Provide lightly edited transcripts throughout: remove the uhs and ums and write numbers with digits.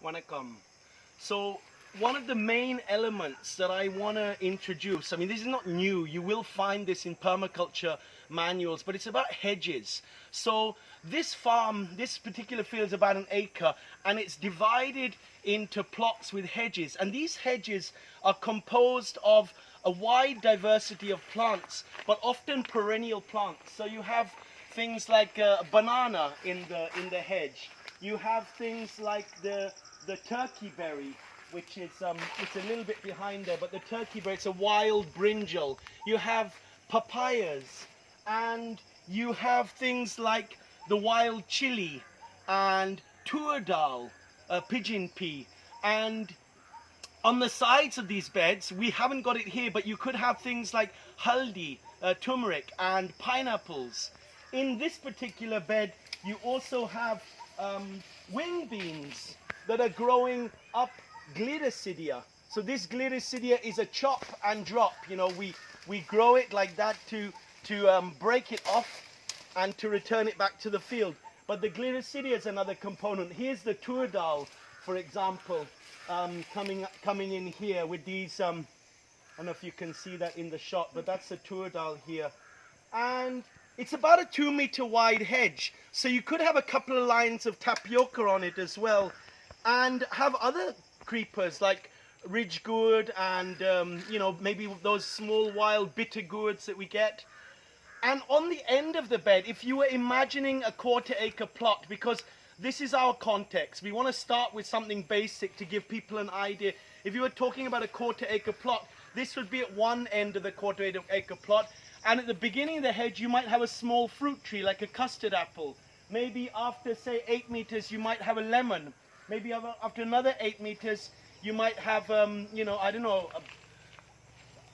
Vanakkam. So one of the main elements that I want to introduce, I mean, this is not new, you will find this in permaculture manuals, but it's about hedges. So this farm, this particular field is about 1 acre, and it's divided into plots with hedges, and these hedges are composed of a wide diversity of plants, but often perennial plants. So you have things like a banana in the hedge. You have things like the turkey berry, which is it's a little bit behind there, but the turkey berry, it's a wild brinjal. You have papayas, and you have things like the wild chili and tur dal, pigeon pea. And on the sides of these beds, we haven't got it here, but you could have things like haldi, turmeric, and pineapples. In this particular bed, you also have wing beans that are growing up gliricidia. So this gliricidia is a chop and drop. You know, we grow it like that to break it off and to return it back to the field. But the gliricidia is another component. Here's the tur dal, for example, coming in here with these. I don't know if you can see that in the shot, but that's the tur dal here, and it's about a 2 meter wide hedge. So you could have a couple of lines of tapioca on it as well, and have other creepers like ridge gourd and you know, maybe those small wild bitter gourds that we get. And on the end of the bed, if you were imagining a 1/4 acre plot, because this is our context, we want to start with something basic to give people an idea. If you were talking about a 1/4 acre plot, this would be at one end of the 1/4 acre plot, and at the beginning of the hedge you might have a small fruit tree like a custard apple. Maybe after, say, 8 meters you might have a lemon. Maybe after another 8 meters you might have you know, I don't know,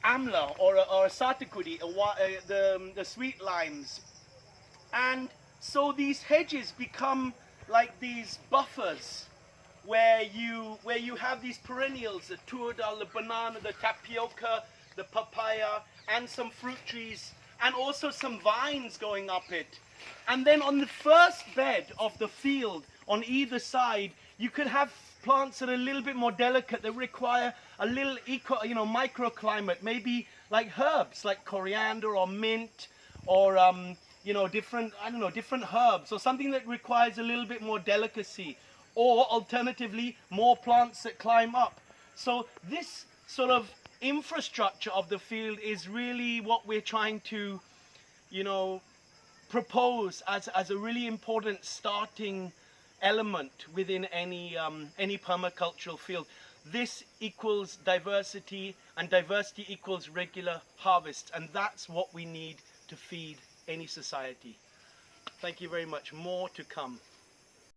amla or a satakudi, the sweet limes. And so these hedges become like these buffers where you have these perennials, the tur dal, the banana, the tapioca, the papaya, and some fruit trees, and also some vines going up it. And then on the first bed of the field, on either side, you could have plants that are a little bit more delicate, that require a little microclimate, maybe like herbs like coriander or mint, or you know, different herbs, or something that requires a little bit more delicacy, or alternatively more plants that climb up. So this sort of infrastructure of the field is really what we're trying to, you know, propose as a really important starting element within any permacultural field. This equals diversity, and diversity equals regular harvest, and that's what we need to feed any society. Thank you very much. More to come.